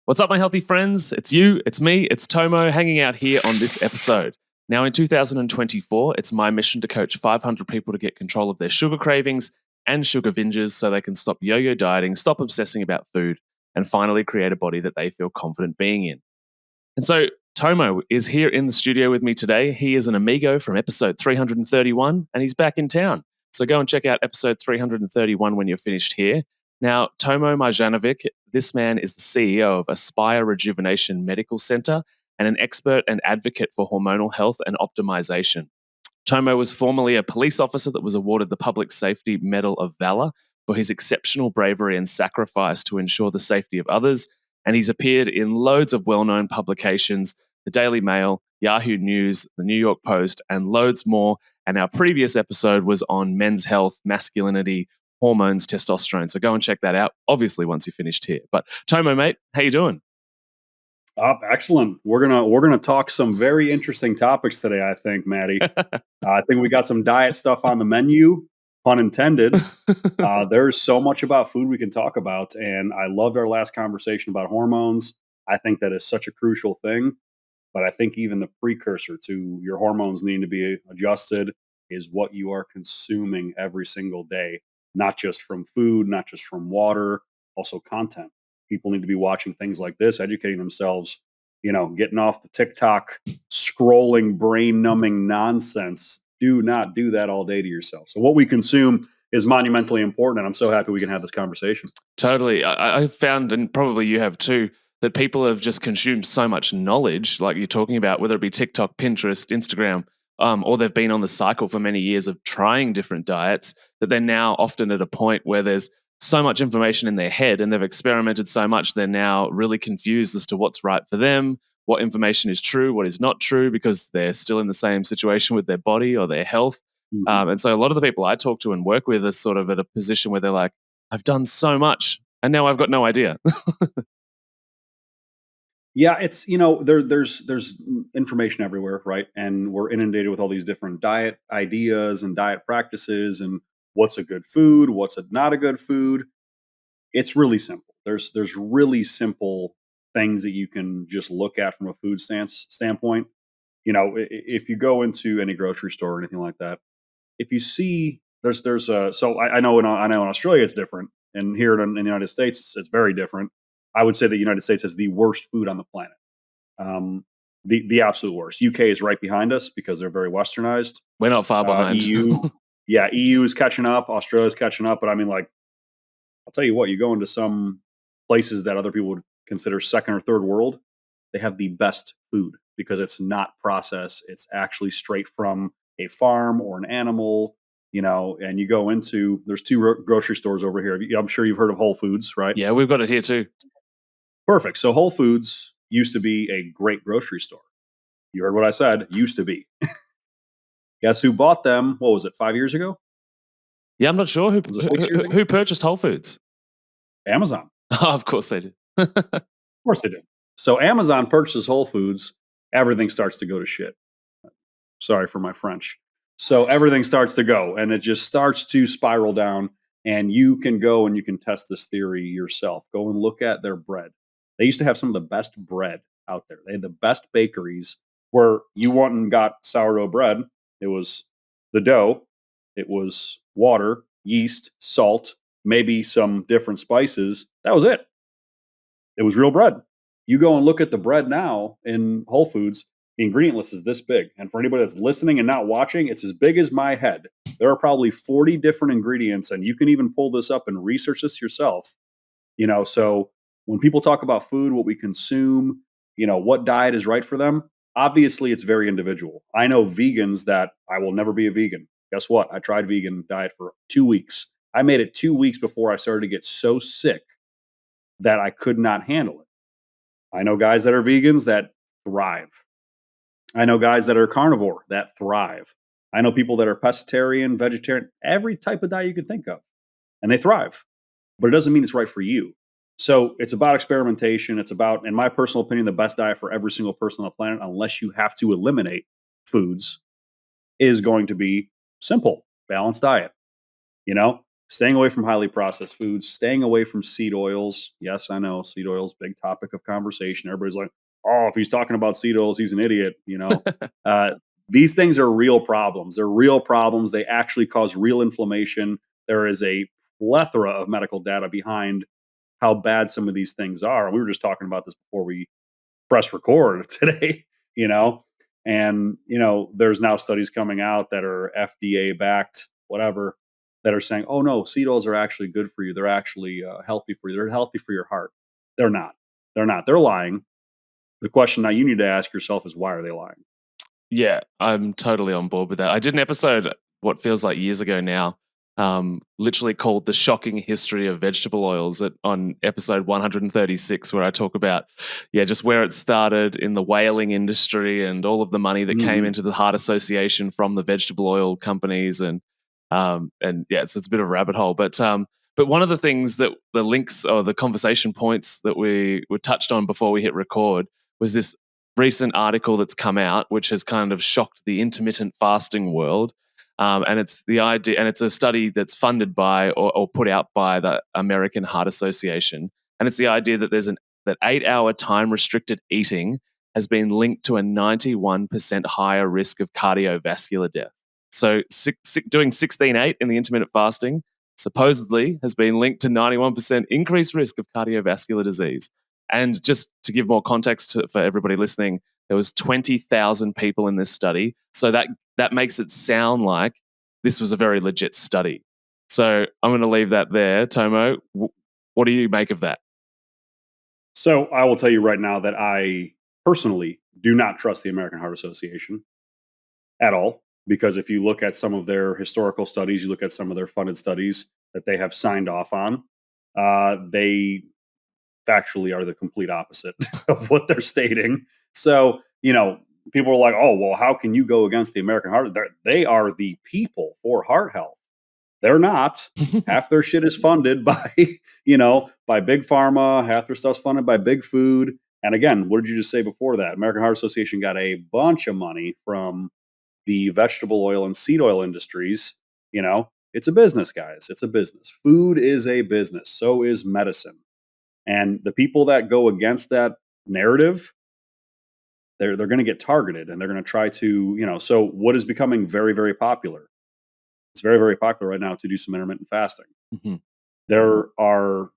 What's up, my healthy friends? It's you, it's me, it's Tomo hanging out here on this episode. Now, in 2024, it's my mission to coach 500 people to get control of their sugar cravings and sugar binges so they can stop yo yo dieting, stop obsessing about food, and finally create a body that they feel confident being in. And so, Tomo is here in the studio with me today. He is an amigo from episode 331, and he's back in town. So go and check out episode 331 when you're finished here. Now, Tomo Marjanovic, this man is the CEO of Aspire Rejuvenation Medical Center and an expert and advocate for hormonal health and optimization. Tomo was formerly a police officer that was awarded the Public Safety Medal of Valor for his exceptional bravery and sacrifice to ensure the safety of others. And he's appeared in loads of well-known publications, the Daily Mail, Yahoo News, the New York Post, and loads more. And our previous episode was on men's health, masculinity, hormones, testosterone. So go and check that out, obviously, once you're finished here. But Tomo, mate, how you doing? Excellent. We're gonna talk some very interesting topics today. I think, Matty. I think we got some diet stuff on the menu, pun intended. There's so much about food we can talk about, and I loved our last conversation about hormones. I think that is such a crucial thing. But I think even the precursor to your hormones needing to be adjusted is what you are consuming every single day, not just from food, not just from water, also content. People need to be watching things like this, educating themselves, getting off the TikTok, scrolling, brain numbing nonsense. Do not do that all day to yourself. So, what we consume is monumentally important. And I'm so happy we can have this conversation. Totally. I found, and probably you have too, that people have just consumed so much knowledge, like you're talking about, whether it be TikTok, Pinterest, Instagram, or they've been on the cycle for many years of trying different diets, that they're now often at a point where there's so much information in their head and they've experimented so much, they're now really confused as to what's right for them, what information is true, what is not true, because they're still in the same situation with their body or their health. And so a lot of the people I talk to and work with are sort of at a position where they're like, I've done so much and now I've got no idea. Yeah, it's there's information everywhere, right? And we're inundated with all these different diet ideas and diet practices and what's a good food, what's not a good food. It's really simple. There's really simple things that you can just look at from a food standpoint. If you go into any grocery store or anything like that, if you see there's so I know in Australia it's different, and here in the United States it's very different. I would say the United States has the worst food on the planet. The absolute worst. UK is right behind us because they're very westernized. We're not far behind. EU, yeah, EU is catching up. Australia's catching up, but I mean, like, I'll tell you what, you go into some places that other people would consider second or third world, they have the best food because it's not processed. It's actually straight from a farm or an animal, and you go into, there's two grocery stores over here. I'm sure you've heard of Whole Foods, right? Yeah, we've got it here too. Perfect. So Whole Foods used to be a great grocery store. You heard what I said, used to be. Guess who bought them? What was it, 5 years ago? Yeah, I'm not sure who purchased Whole Foods. Amazon. Oh, of course they did. Of course they did. So Amazon purchases Whole Foods. Everything starts to go to shit. Sorry for my French. So everything starts to go, and it just starts to spiral down. And you can go and you can test this theory yourself. Go and look at their bread. They used to have some of the best bread out there. They had the best bakeries where you went and got sourdough bread. It was the dough. It was water, yeast, salt, maybe some different spices. That was it. It was real bread. You go and look at the bread now in Whole Foods, the ingredient list is this big. And for anybody that's listening and not watching, it's as big as my head. There are probably 40 different ingredients, and you can even pull this up and research this yourself. So when people talk about food, what we consume, what diet is right for them, obviously it's very individual. I know vegans that I will never be a vegan. Guess what? I tried vegan diet for 2 weeks. I made it 2 weeks before I started to get so sick that I could not handle it. I know guys that are vegans that thrive. I know guys that are carnivore that thrive. I know people that are pescatarian, vegetarian, every type of diet you can think of, and they thrive. But it doesn't mean it's right for you. So it's about experimentation. It's about, in my personal opinion, the best diet for every single person on the planet, unless you have to eliminate foods, is going to be simple, balanced diet. staying away from highly processed foods, staying away from seed oils. Yes, I know seed oils, big topic of conversation. Everybody's like, oh, if he's talking about seed oils, he's an idiot. Uh, these things are real problems. They're real problems. They actually cause real inflammation. There is a plethora of medical data behind how bad some of these things are. We were just talking about this before we press record today, you know, and, there's now studies coming out that are FDA backed, whatever, that are saying, oh no, seed oils are actually good for you. They're actually healthy for you. They're healthy for your heart. They're not. They're not. They're lying. The question now you need to ask yourself is, why are they lying? Yeah, I'm totally on board with that. I did an episode, what feels like years ago now, literally called "The Shocking History of Vegetable Oils" on episode 136, where I talk about, just where it started in the whaling industry and all of the money that came into the Heart Association from the vegetable oil companies, and it's a bit of a rabbit hole. But one of the things that the links or the conversation points that we were touched on before we hit record was this recent article that's come out, which has kind of shocked the intermittent fasting world. And it's the idea, and it's a study that's funded by or put out by the American Heart Association. And it's the idea that that 8-hour time restricted eating has been linked to a 91% higher risk of cardiovascular death. So doing 16-8 in the intermittent fasting supposedly has been linked to 91% increased risk of cardiovascular disease. And just to give more context for everybody listening, there was 20,000 people in this study. So that makes it sound like this was a very legit study. So I'm going to leave that there. Tomo, what do you make of that? So I will tell you right now that I personally do not trust the American Heart Association at all, because if you look at some of their historical studies, you look at some of their funded studies that they have signed off on, they factually are the complete opposite of what they're stating. So, people are like, oh, well, how can you go against the American Heart? They are the people for heart health. They're not. Half their shit is funded by, by Big Pharma. Half their stuff's funded by Big Food. And again, what did you just say before that? American Heart Association got a bunch of money from the vegetable oil and seed oil industries. It's a business, guys. It's a business. Food is a business. So is medicine. And the people that go against that narrative, they're going to get targeted, and they're going to try to, so what is becoming very, very popular? It's very, very popular right now to do some intermittent fasting. Mm-hmm. There are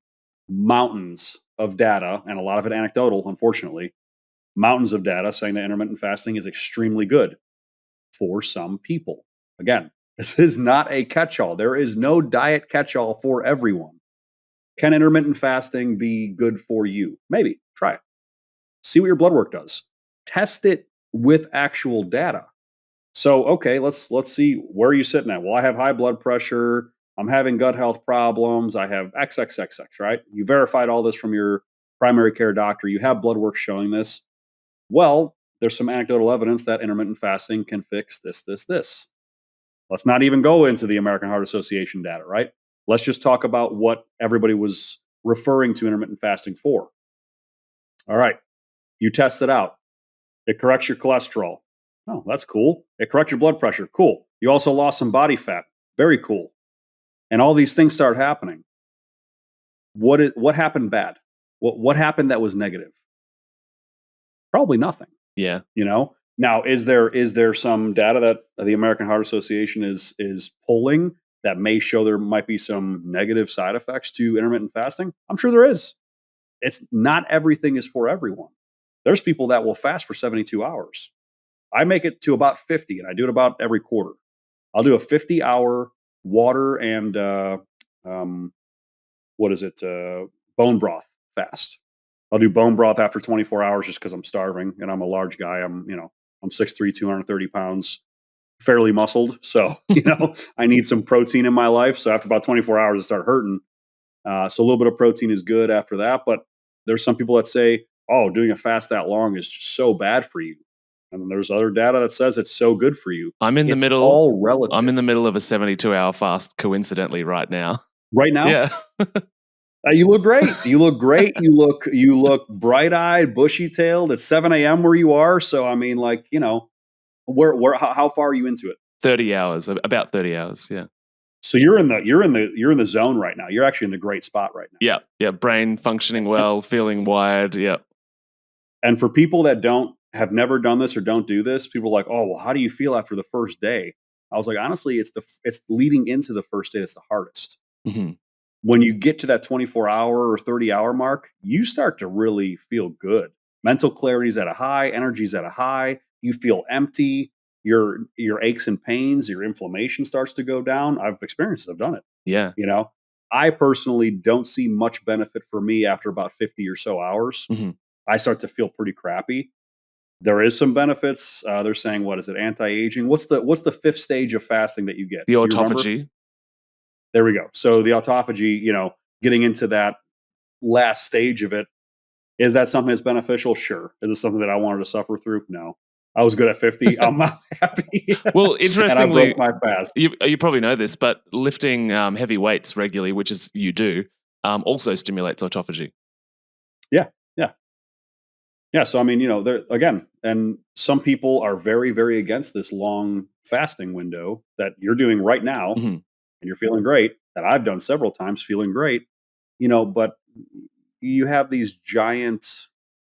mountains of data, and a lot of it anecdotal, unfortunately, mountains of data saying that intermittent fasting is extremely good for some people. Again, this is not a catch-all. There is no diet catch-all for everyone. Can intermittent fasting be good for you? Maybe. Try it. See what your blood work does. Test it with actual data. So, okay, let's see, where are you sitting at? Well, I have high blood pressure. I'm having gut health problems. I have XXXX, right? You verified all this from your primary care doctor. You have blood work showing this. Well, there's some anecdotal evidence that intermittent fasting can fix this, this, this. Let's not even go into the American Heart Association data, right? Let's just talk about what everybody was referring to intermittent fasting for. All right, you test it out. It corrects your cholesterol. Oh, that's cool. It corrects your blood pressure. Cool. You also lost some body fat. Very cool. And all these things start happening. What happened bad? What happened that was negative? Probably nothing. Yeah. Now, is there some data that the American Heart Association is polling that may show there might be some negative side effects to intermittent fasting? I'm sure there is. It's not everything is for everyone. There's people that will fast for 72 hours. I make it to about 50, and I do it about every quarter. I'll do a 50-hour water and bone broth fast. I'll do bone broth after 24 hours just because I'm starving, and I'm a large guy. I'm 6'3", 230 pounds, fairly muscled. So, I need some protein in my life. So after about 24 hours, I start hurting. So a little bit of protein is good after that. But there's some people that say, oh, doing a fast that long is just so bad for you. And there's other data that says it's so good for you. I'm in the middle. All relative. I'm in the middle of a 72-hour fast, coincidentally, right now. Right now? Yeah. You look great. You look great. You look bright-eyed, bushy-tailed. It's 7 a.m. where you are. So I mean, how far are you into it? 30 hours, about 30 hours. Yeah. So you're in the zone right now. You're actually in the great spot right now. Yeah, yeah, brain functioning well, feeling wired. Yeah. And for people that have never done this or don't do this, people are like, "Oh, well, how do you feel after the first day?" I was like, honestly, it's leading into the first day that's the hardest. Hmm. When you get to that 24-hour or 30-hour mark, you start to really feel good. Mental clarity's at a high, energy's at a high. You feel empty. Your aches and pains, your inflammation starts to go down. I've experienced it. I've done it. Yeah. You know, I personally don't see much benefit for me after about 50 or so hours. Hmm. I start to feel pretty crappy. There is some benefits. They're saying, what is it? Anti-aging. What's the fifth stage of fasting that you get? The Do you remember? autophagy. There we go. So the autophagy, getting into that last stage of it, is that something that's beneficial? Sure. Is it something that I wanted to suffer through? No. I was good at 50. I'm not happy. Well, And I interestingly, broke my fast. you probably know this, but lifting heavy weights regularly, which is you do, also stimulates autophagy. Yeah. Yeah. Yeah. So, I mean, there again, and some people are very, very against this long fasting window that you're doing right now, Hmm. and you're feeling great, that I've done several times feeling great, but you have these giant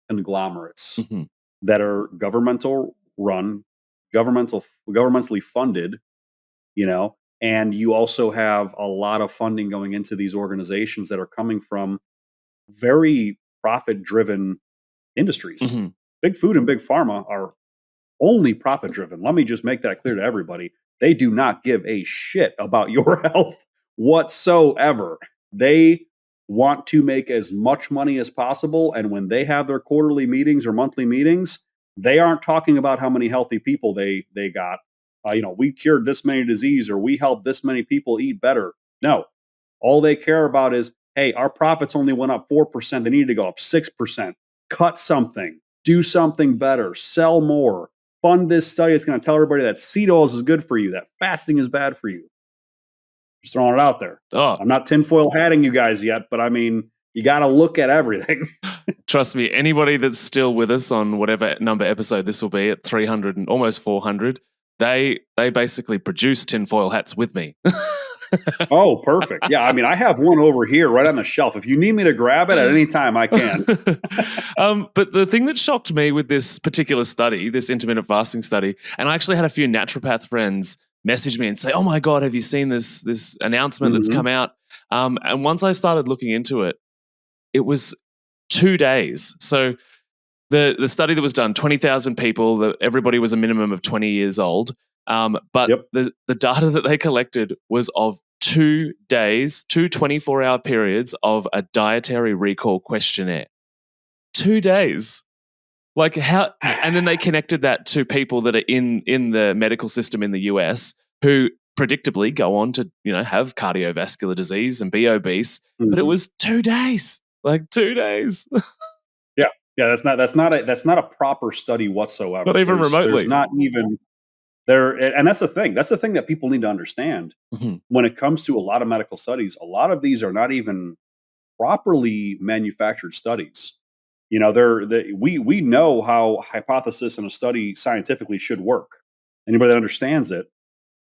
conglomerates Hmm. that are governmental run, governmentally funded, and you also have a lot of funding going into these organizations that are coming from very profit driven industries. Hmm. Big food and big pharma are only profit driven. Let me just make that clear to everybody. They do not give a shit about your health whatsoever. They want to make as much money as possible. And when they have their quarterly meetings or monthly meetings, they aren't talking about how many healthy people they got. We cured this many disease or we helped this many people eat better. No, all they care about is, hey, our profits only went up 4%. They need to go up 6%. Cut something, do something better, sell more, fund this study that's going to tell everybody that seed oils is good for you, that fasting is bad for you. Just throwing it out there. Oh, I'm not tinfoil hatting you guys yet, but I mean, you got to look at everything. trust me, anybody that's still with us on whatever number episode this will be at 300 and almost 400, they basically produce tinfoil hats with me. Oh, perfect. Yeah, I mean, I have one over here right on the shelf. If you need me to grab it at any time, I can. But the thing that shocked me with this particular study, this intermittent fasting study, and I actually had a few naturopath friends message me and say, "Oh my god, have you seen this announcement that's Mhm. come out?" And once I started looking into it, it was 2 days. So the study that was done, 20,000 people, everybody was a minimum of 20 years old. But Yep. the data that they collected was of 2 days, two 24-hour periods of a dietary recall questionnaire. 2 days. Like how, and then they connected that to people that are in the medical system in the US who predictably go on to, have cardiovascular disease and be obese. But it Mhm. was 2 days, like 2 days, Yeah. Yeah, that's not a proper study not whatsoever. even There's remotely. not even there, and that's the thing. That's the thing that people need to understand Mhm. when it comes to a lot of medical studies. A lot of these are not even properly manufactured studies. We know how hypothesis in a study scientifically should work. Anybody that understands it,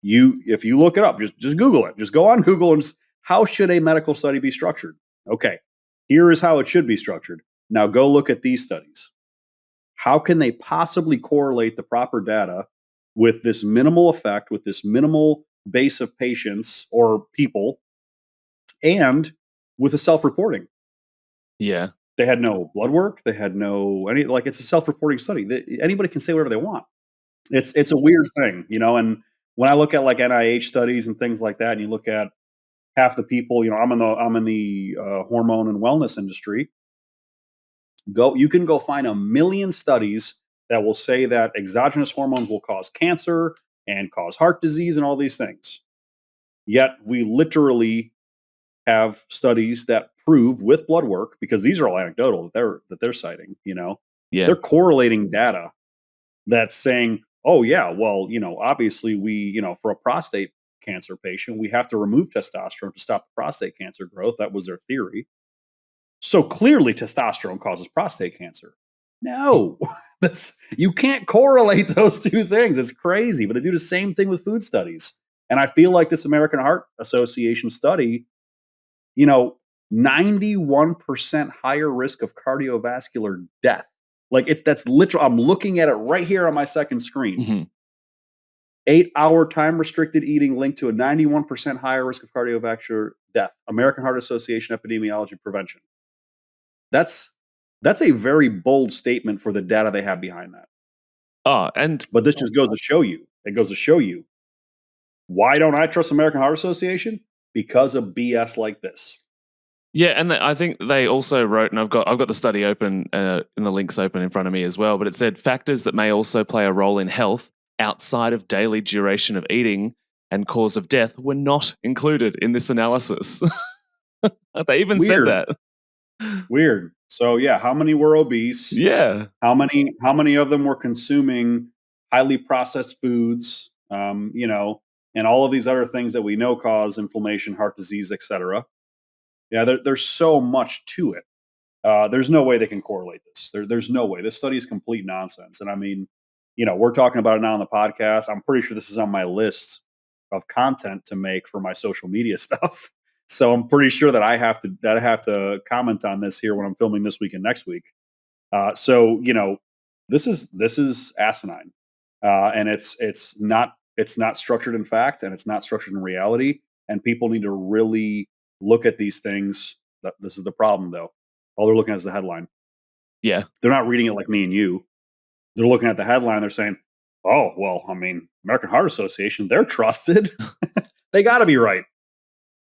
if you look it up, just Google it. Just go on Google and how should a medical study be structured? Okay, here is how it should be structured. Now go look at these studies. How can they possibly correlate the proper data with this minimal effect, with this minimal base of patients or people, and with a self-reporting? Yeah. They had no blood work. They had no any like it's a self-reporting study. Anybody can say whatever they want. It's a weird thing, And when I look at like NIH studies and things like that, and you look at half the people, I'm in the hormone and wellness industry. You can go find a million studies that will say that exogenous hormones will cause cancer and cause heart disease and all these things. Yet we literally have studies that prove with blood work, because these are all anecdotal that they're citing, Yeah. they're correlating data that's saying, oh yeah, well, obviously for a prostate cancer patient, we have to remove testosterone to stop prostate cancer growth. That was their theory. So clearly testosterone causes prostate cancer. No, you can't correlate those two things. It's crazy, but they do the same thing with food studies. And I feel like this American Heart Association study, 91% higher risk of cardiovascular death. That's literal. I'm looking at it right here on my second screen. Mm-hmm. 8-hour time restricted eating linked to a 91% higher risk of cardiovascular death. American Heart Association Epidemiology Prevention. That's a very bold statement for the data they have behind that. Oh, and But this just goes to show you. It goes to show you, why don't I trust American Heart Association? Because of BS like this. yeah, and I think they also wrote, and I've got the study open and the links open in front of me as well. But it said factors that may also play a role in health outside of daily duration of eating and cause of death were not included in this analysis. They even said Weird. that. Weird. So yeah, how many were obese? Yeah. How many of them were consuming highly processed foods? And all of these other things that we know cause inflammation, heart disease, etc. Yeah, there's so much to it. There's no way they can correlate this. There's no way. This study is complete nonsense. And I mean, we're talking about it now on the podcast. I'm pretty sure this is on my list of content to make for my social media stuff. So I'm pretty sure that I have to comment on this here when I'm filming this week and next week. So this is asinine, and it's not structured in fact, and it's not structured in reality. And people need to really look at these things. This is the problem, though. All they're looking at is the headline. Yeah. They're not reading it like me and you. They're looking at the headline. They're saying, "Oh, well, I mean, American Heart Association, they're trusted. They got to be right."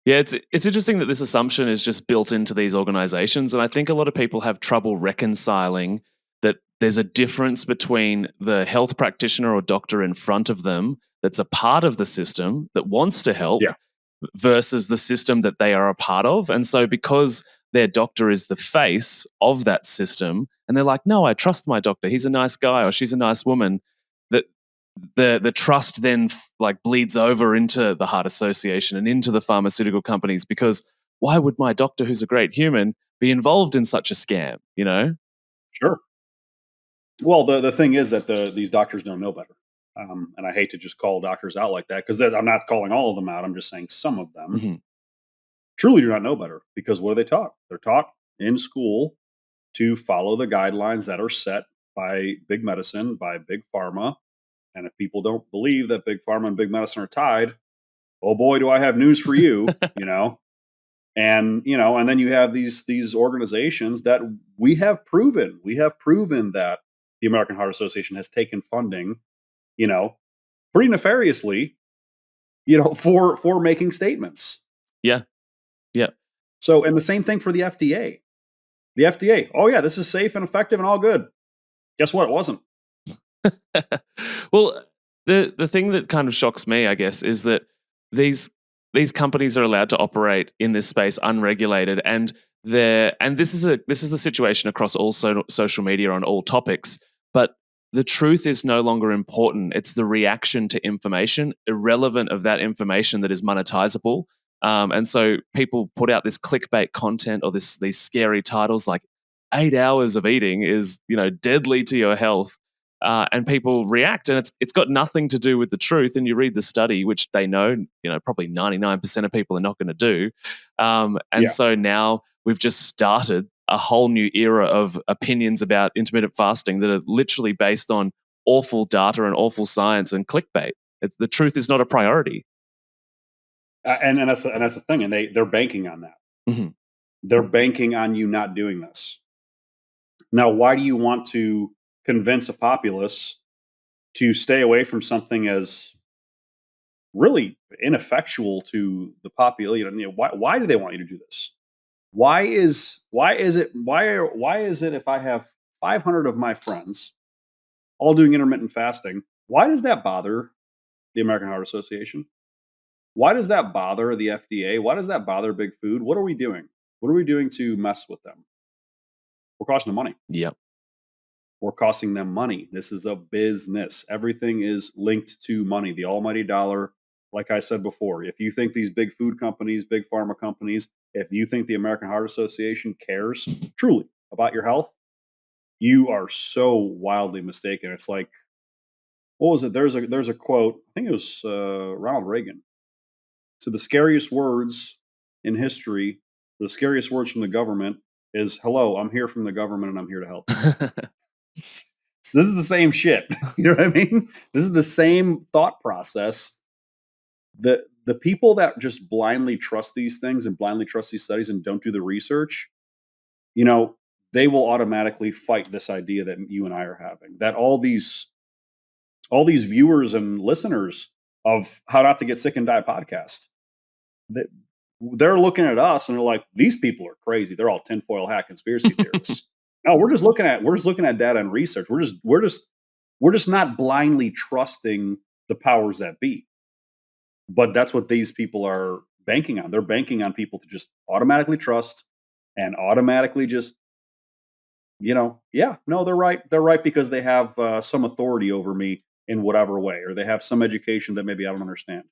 Yeah, it's interesting that this assumption is just built into these organizations. And I think a lot of people have trouble reconciling that there's a difference between the health practitioner or doctor in front of them that's a part of the system that wants to help Yeah, versus the system that they are a part of. And so because their doctor is the face of that system, and they're like, no, I trust my doctor. He's a nice guy or she's a nice woman. That the trust then like bleeds over into the heart association and into the pharmaceutical companies, because why would my doctor, who's a great human, be involved in such a scam, sure. Well, the thing is that these doctors don't know better, and I hate to just call doctors out like that, because I'm not calling all of them out. I'm just saying some of them Hmm. truly do not know better, because what are they taught? They're taught in school to follow the guidelines that are set by big medicine, by big pharma. And if people don't believe that big pharma and big medicine are tied, oh boy, do I have news for you, and then you have these organizations that we have proven that the American Heart Association has taken funding, you know, pretty nefariously, for making statements. Yeah. Yeah. So, and the same thing for the FDA. The FDA, oh yeah, this is safe and effective and all good. Guess what? It wasn't. Well, the thing that kind of shocks me, I guess, is that these these companies are allowed to operate in this space unregulated, and this is the situation across all social media on all topics. But the truth is no longer important. It's the reaction to information, irrelevant of that information, that is monetizable. And so people put out this clickbait content or these scary titles like 8 hours of eating is deadly to your health, and people react, and it's got nothing to do with the truth. And you read the study, which they know, probably 99% of people are not going to do. And Yeah. so now we've just started a whole new era of opinions about intermittent fasting that are literally based on awful data and awful science and clickbait. The truth is not a priority. And that's the thing, and they're banking on that. Hmm. They're banking on you not doing this. Now, why do you want to convince a populace to stay away from something as really ineffectual to the population? Why do they want you to do this? Why is it if I have 500 of my friends all doing intermittent fasting, why does that bother the American Heart Association? Why does that bother the FDA? Why does that bother Big Food? What are we doing? What are we doing to mess with them? We're costing them money. Yep. We're costing them money. This is a business. Everything is linked to money, the almighty dollar. Like I said before, if you think these big food companies, big pharma companies, if you think the American Heart Association cares truly about your health, you are so wildly mistaken. It's like, what was it? There's a quote. I think it was Ronald Reagan. So the scariest words in history, the scariest words from the government is, "Hello, I'm here from the government and I'm here to help you." So this is the same shit. You know what I mean? This is the same thought process. The people that just blindly trust these things and blindly trust these studies and don't do the research, you know, they will automatically fight this idea that you and I are having. That all these viewers and listeners of How Not to Get Sick and Die podcast, that they're looking at us and they're like, these people are crazy. They're all tinfoil hat conspiracy theorists. No, we're just looking at data and research. We're just not blindly trusting the powers that be. But that's what these people are banking on. They're banking on people to just automatically trust and automatically just, yeah, no, they're right. They're right because they have some authority over me in whatever way, or they have some education that maybe I don't understand.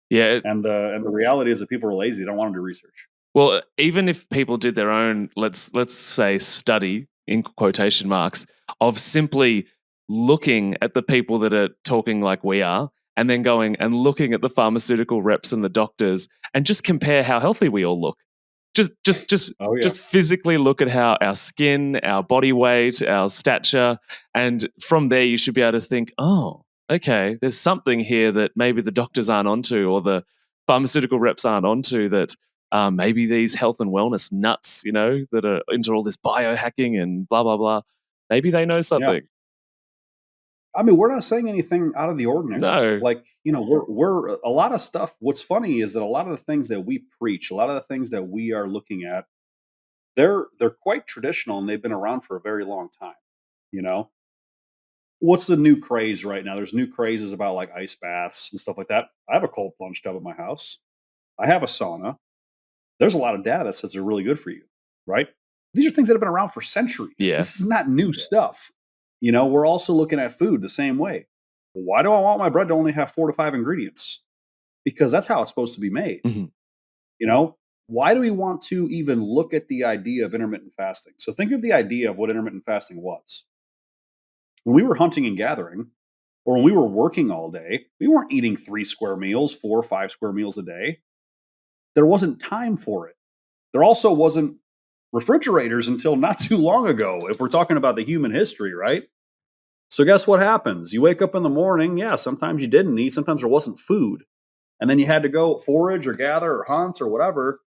Yeah. And the reality is that people are lazy. They don't want to do research. Well, even if people did their own, let's say study in quotation marks of simply looking at the people that are talking like we are, and then going and looking at the pharmaceutical reps and the doctors, and just compare how healthy we all look. Just Oh yeah, just physically look at how our skin, our body weight, our stature, and from there you should be able to think, oh, okay, there's something here that maybe the doctors aren't onto, or the pharmaceutical reps aren't onto, that maybe these health and wellness nuts, that are into all this biohacking and blah blah blah, maybe they know yeah. something. I mean, we're not saying anything out of the ordinary. No. Like, we're a lot of stuff. What's funny is that a lot of the things that we preach, a lot of the things that we are looking at, they're quite traditional and they've been around for a very long time. You know, what's the new craze right now? There's new crazes about like ice baths and stuff like that. I have a cold plunge tub at my house. I have a sauna. There's a lot of data that says they're really good for you, right? These are things that have been around for centuries. Yeah. This is not new stuff. We're also looking at food the same way. Why do I want my bread to only have 4 to 5 ingredients? Because that's how it's supposed to be made. Mhm. You know, why do we want to even look at the idea of intermittent fasting? So think of the idea of what intermittent fasting was. When we were hunting and gathering, or when we were working all day, we weren't eating 3 square meals, 4 or 5 square meals a day. There wasn't time for it. There also wasn't refrigerators until not too long ago, if we're talking about the human history, right? So guess what happens? You wake up in the morning, yeah, sometimes you didn't eat, sometimes there wasn't food. And then you had to go forage or gather or hunt or whatever.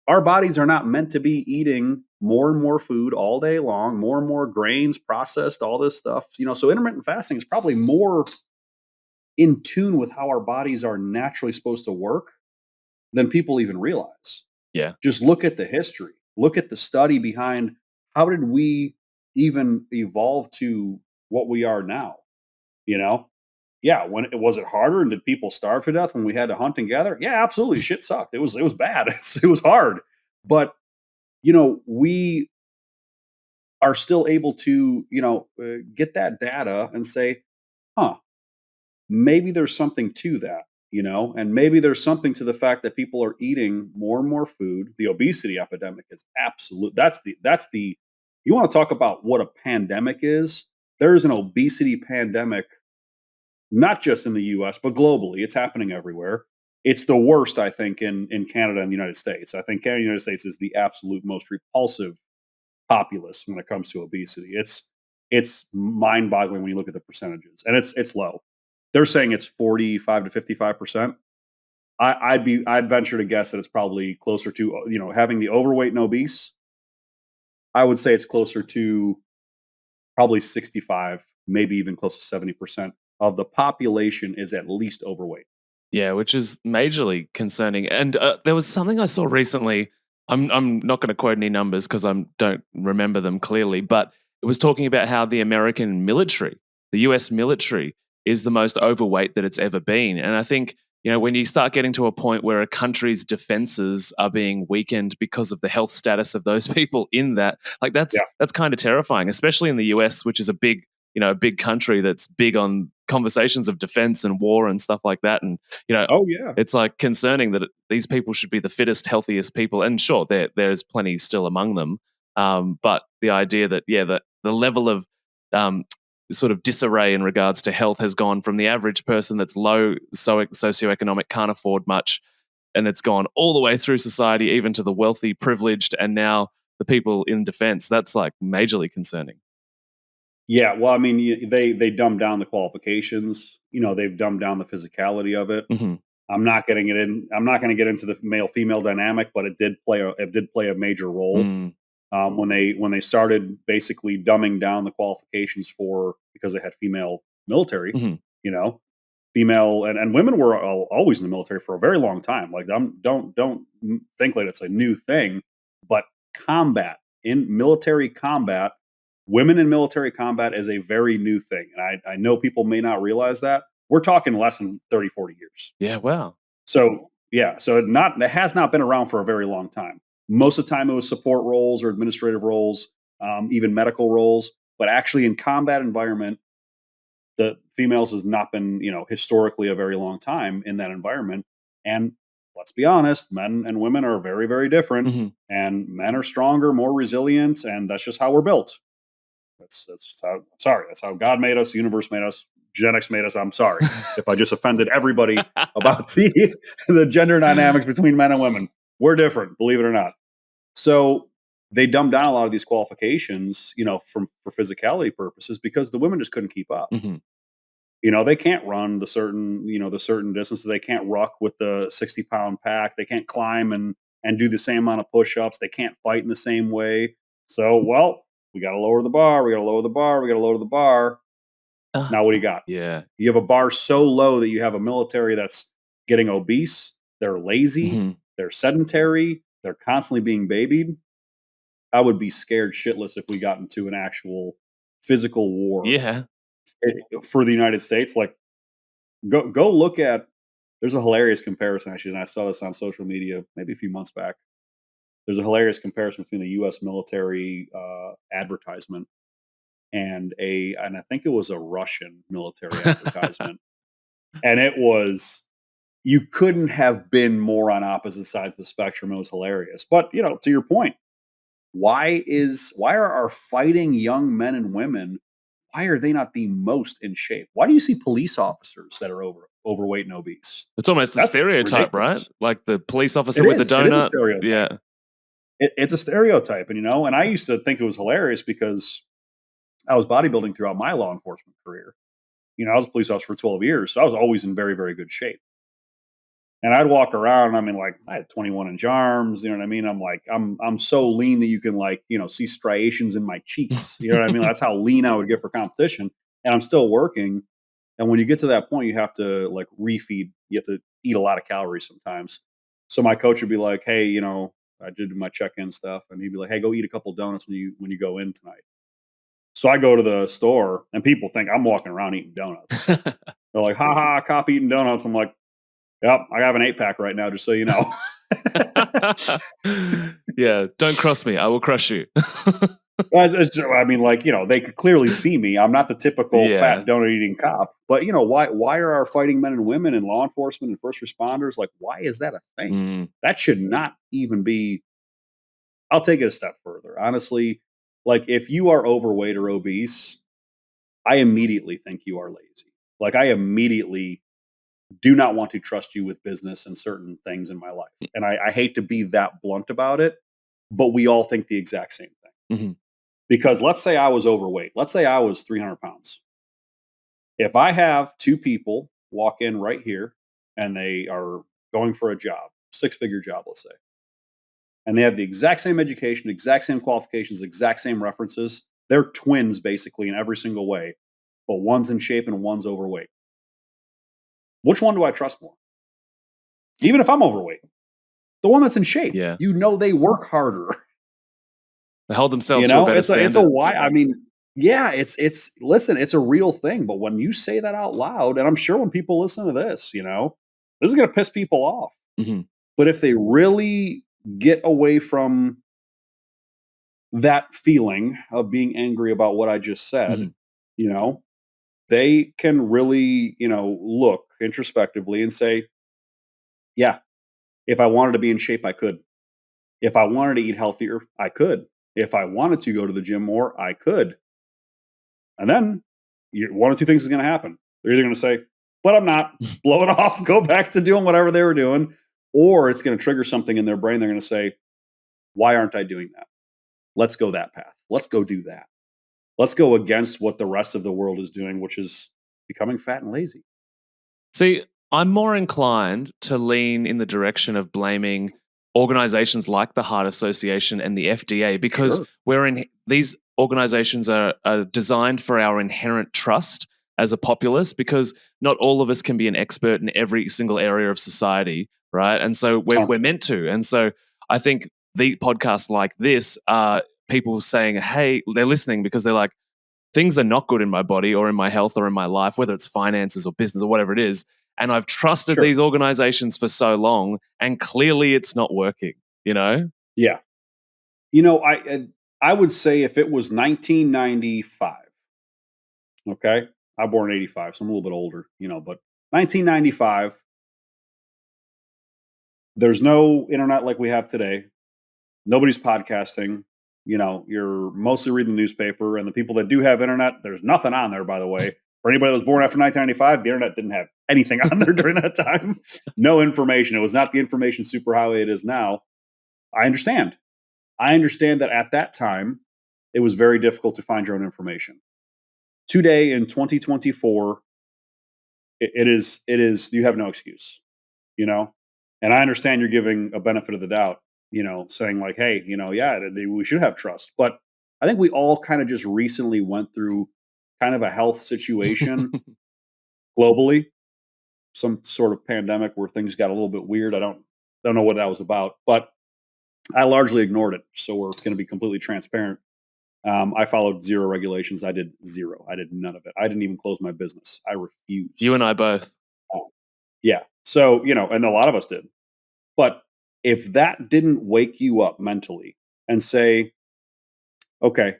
Our bodies are not meant to be eating more and more food all day long, more and more grains, processed, all this stuff. So intermittent fasting is probably more in tune with how our bodies are naturally supposed to work than people even realize. Yeah. Just look at the history, look at the study behind how did we even evolve to what we are now, you know? Yeah, when it was it harder and did people starve to death when we had to hunt and gather? Yeah, absolutely. Shit sucked. It was bad. It was hard. But we are still able to, get that data and say, huh, maybe there's something to that, and maybe there's something to the fact that people are eating more and more food. The obesity epidemic is absolute. That's the you want to talk about what a pandemic is? There's an obesity pandemic, not just in the US, but globally. It's happening everywhere. It's the worst, I think, in Canada and the United States. I think Canada and the United States is the absolute most repulsive populace when it comes to obesity. It's mind-boggling when you look at the percentages, and it's low. They're saying it's 45 to 55%. I'd venture to guess that it's probably closer to, having the overweight and obese. I would say it's closer to probably 65, maybe even close to 70% of the population is at least overweight. Yeah, which is majorly concerning. And there was something I saw recently. I'm not going to quote any numbers because I don't remember them clearly, but it was talking about how the American military, the US military, is the most overweight that it's ever been. And I think, when you start getting to a point where a country's defenses are being weakened because of the health status of those people in that, like Yeah. that's kind of terrifying, especially in the US, which is a big country that's big on conversations of defense and war and stuff like that. And, Oh yeah. it's like concerning that these people should be the fittest, healthiest people. And sure, there's plenty still among them. But the idea that, that the level of sort of disarray in regards to health has gone from the average person that's low socioeconomic, can't afford much, and it's gone all the way through society, even to the wealthy, privileged, and now the people in defense. That's like majorly concerning. Yeah, well, I mean, they dumbed down the qualifications. They've dumbed down the physicality of it. Hmm. I'm not getting it in. I'm not going to get into the male female dynamic, but it did play a major role Mm. when they started basically dumbing down the qualifications because they had female military. Hmm. You know, female and women were always in the military for a very long time. Like, don't think like it's a new thing, but combat in military combat, women in military combat is a very new thing, and I know people may not realize that. We're talking less than 30, 40 years. Yeah, wow. So yeah, so it has not been around for a very long time. Most of the time, it was support roles or administrative roles, even medical roles. But actually, in combat environment, the females has not been, historically a very long time in that environment. And let's be honest, men and women are very, very different. Hmm. And men are stronger, more resilient, and that's just how we're built. That's how. I'm sorry. That's how God made us. The universe made us. Genetics made us. I'm sorry if I just offended everybody about the gender dynamics between men and women. We're different, believe it or not. So they dumbed down a lot of these qualifications, for physicality purposes because the women just couldn't keep up. Hmm. They can't run the certain distances. They can't ruck with the 60-pound pack. They can't climb and do the same amount of push-ups. They can't fight in the same way. So, well, we got to lower the bar. We got to lower the bar. We got to lower the bar. Now, what do you got? Yeah. You have a bar so low that you have a military that's getting obese. They're lazy. Hmm. They're sedentary. They're constantly being babied. I would be scared shitless if we got into an actual physical war Yeah. for the United States. Like, go look at. There's a hilarious comparison actually, and I saw this on social media maybe a few months back. There's a hilarious comparison between the U.S. military advertisement and I think it was a Russian military advertisement, and it was you couldn't have been more on opposite sides of the spectrum. It was hilarious, but to your point, why are our fighting young men and women? Why are they not the most in shape? Why do you see police officers that are overweight and obese? It's almost a That's stereotype, right? ridiculous. Like the police officer It with the is. It is a donut. stereotype. Yeah. It's a stereotype, and I used to think it was hilarious because I was bodybuilding throughout my law enforcement career. I was a police officer for 12 years, so I was always in very, very good shape. And I'd walk around, like I had 21-inch arms, you know what I mean? I'm like, I'm so lean that you can see striations in my cheeks. You know what I mean? That's how lean I would get for competition. And I'm still working. And when you get to that point, you have to refeed. You have to eat a lot of calories sometimes. So my coach would be like, hey, I did my check-in stuff, and he'd be like, hey, go eat a couple donuts when you go in tonight. So I go to the store, and people think I'm walking around eating donuts. They're like, ha ha, cop eating donuts. I'm like, yep, I have an 8-pack right now, just so you know. Yeah, don't cross me. I will crush you. They could clearly see me. I'm not the typical Yeah. fat donut eating cop. But why are our fighting men and women in law enforcement and first responders why is that a thing? Mm. That should not even be. I'll take it a step further. Honestly, if you are overweight or obese, I immediately think you are lazy. I immediately do not want to trust you with business and certain things in my life. And I hate to be that blunt about it, but we all think the exact same thing. Mhm. Because let's say I was overweight. Let's say I was 300 pounds. If I have two people walk in right here and they are going for a job, 6-figure job, let's say, and they have the exact same education, exact same qualifications, exact same references, they're twins basically in every single way, but one's in shape and one's overweight. Which one do I trust more? Even if I'm overweight, the one that's in shape. Yeah. They work harder. They hold themselves to a better standard. It's a why. I mean, yeah, listen, it's a real thing. But when you say that out loud, and I'm sure when people listen to this, this is going to piss people off. Mhm. But if they really get away from that feeling of being angry about what I just said, Mhm. they can really, look introspectively and say, yeah, if I wanted to be in shape, I could. If I wanted to eat healthier, I could. If I wanted to go to the gym more, I could. And then one of two things is going to happen. They're either going to say, but I'm not, blow it off, go back to doing whatever they were doing. or it's going to trigger something in their brain. They're going to say, why aren't I doing that? Let's go that path. Let's go do that. Let's go against what the rest of the world is doing, which is becoming fat and lazy. See, I'm more inclined to lean in the direction of blaming organizations like the Heart Association and the FDA because Sure. these organizations are designed for our inherent trust as a populace, because not all of us can be an expert in every single area of society, right? And so we're 100%. meant to. And so I think the podcasts like this are people saying, hey, they're listening because they're like, things are not good in my body or in my health or in my life, whether it's finances or business or whatever it is. And I've trusted Sure. these organizations for so long, and clearly it's not working, you know? Yeah. I would say if it was 1995, okay, I'm born in 85, so I'm a little bit older, but 1995, there's no internet like we have today. Nobody's podcasting. You're mostly reading the newspaper, and the people that do have internet, there's nothing on there, by the way. For anybody that was born after 1995, the internet didn't have anything on there during that time. No information. It was not the information superhighway it is now. I understand. I understand that at that time, it was very difficult to find your own information. Today in 2024, it is you have no excuse, you know? And I understand you're giving a benefit of the doubt, saying like, hey, yeah, we should have trust. But I think we all kind of just recently went through kind of a health situation globally, some sort of pandemic where things got a little bit weird. I don't know what that was about, but I largely ignored it. So we're going to be completely transparent. I followed zero regulations. I did zero. I did none of it. I didn't even close my business. I refused. You and I both. Yeah. So, and a lot of us did. But if that didn't wake you up mentally and say, okay,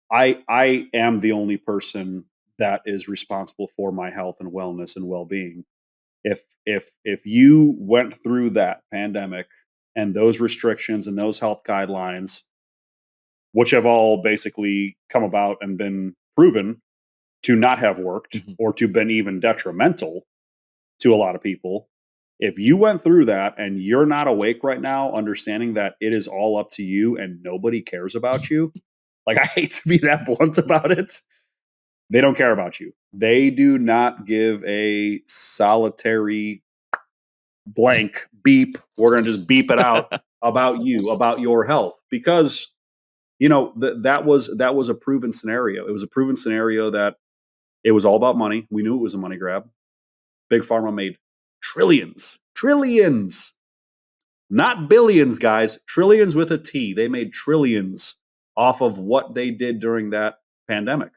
I am the only person that is responsible for my health and wellness and well-being. If you went through that pandemic and those restrictions and those health guidelines, which have all basically come about and been proven to not have worked or to been even detrimental to a lot of people, if you went through that and you're not awake right now, understanding that it is all up to you and nobody cares about you, like, I hate to be that blunt about it, they don't care about you. They do not give a solitary blank beep. We're going to just beep it out about you, about your health, because that was a proven scenario. It was a proven scenario that it was all about money. We knew it was a money grab. Big Pharma made trillions, not billions, guys, trillions with a T. They made trillions off of what they did during that pandemic.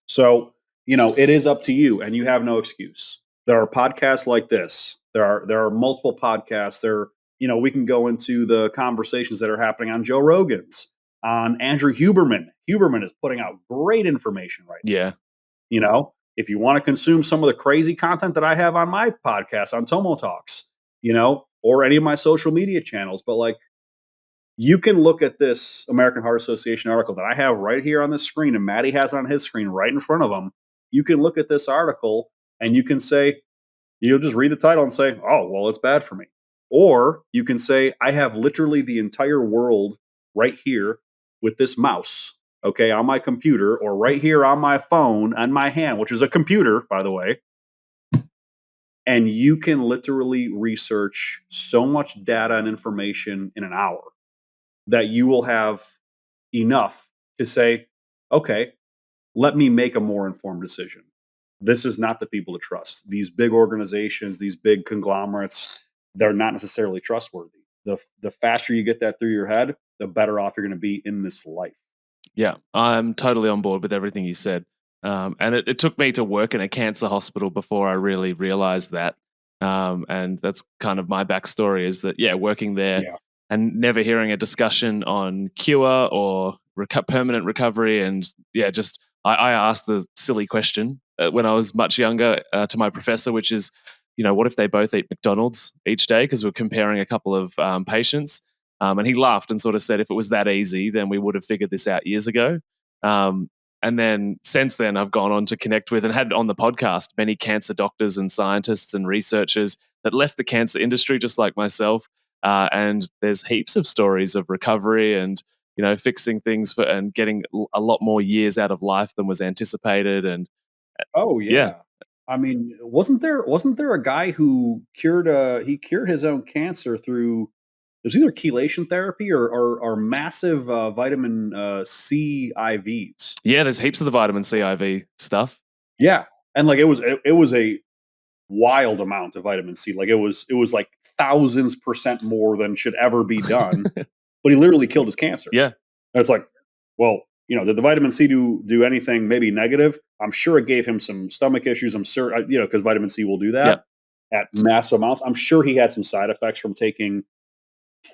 So, it is up to you, and you have no excuse. There are podcasts like this. There are multiple podcasts. We can go into the conversations that are happening on Joe Rogan's, on Andrew Huberman. Huberman is putting out great information right now. Yeah. If you want to consume some of the crazy content that I have on my podcast, on Tomo Talks, or any of my social media channels, but like, you can look at this American Heart Association article that I have right here on the screen, and Matty has it on his screen right in front of him. You can look at this article and you can say, you'll just read the title and say, oh, well, it's bad for me. Or you can say, I have literally the entire world right here with this mouse, okay, on my computer, or right here on my phone on my hand, which is a computer, by the way. And you can literally research so much data and information in an hour that you will have enough to say, okay, let me make a more informed decision. This is not the people to trust. These big organizations, these big conglomerates, they're not necessarily trustworthy. The faster you get that through your head, the better off you're going to be in this life. Yeah, I'm totally on board with everything you said. And it took me to work in a cancer hospital before I really realized that. And that's kind of my backstory, is that, working there Yeah. and never hearing a discussion on cure or permanent recovery. And just I asked the silly question when I was much younger to my professor, which is, what if they both eat McDonald's each day? Because we're comparing a couple of patients. And he laughed and sort of said, if it was that easy, then we would have figured this out years ago. And then since then, I've gone on to connect with and had on the podcast many cancer doctors and scientists and researchers that left the cancer industry just like myself. And there's heaps of stories of recovery and fixing things and getting a lot more years out of life than was anticipated. And Oh yeah, yeah. I mean, wasn't there a guy who cured his own cancer through it was either chelation therapy or massive vitamin C IVs. yeah, there's heaps of the vitamin C IV stuff. Yeah, and like it was a wild amount of vitamin C. Like it was like thousands % more than should ever be done. But he literally killed his cancer. Yeah, And it's like, well, did the vitamin C do anything maybe negative? I'm sure it gave him some stomach issues. I'm sure, because vitamin C will do that at massive amounts. I'm sure he had some side effects from taking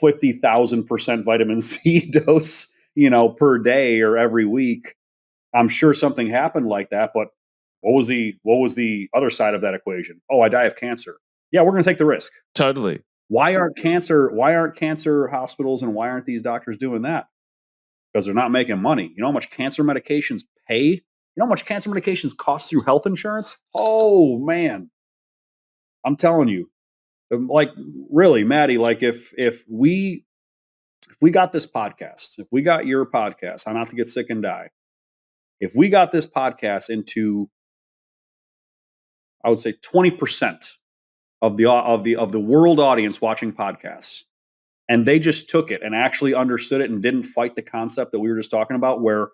50,000% vitamin C dose, per day or every week. I'm sure something happened like that. But what was the other side of that equation? Oh, I die of cancer. Yeah, we're going to take the risk. totally. Why aren't cancer hospitals and why aren't these doctors doing that? Because they're not making money. You know how much cancer medications pay? You know how much cancer medications cost through health insurance? Oh man. I'm telling you. Like really, Matty, like if we got this podcast, if we got your podcast, How Not to Get Sick and Die, if we got this podcast into, I would say 20% of the world audience watching podcasts, and they just took it and actually understood it and didn't fight the concept that we were just talking about, where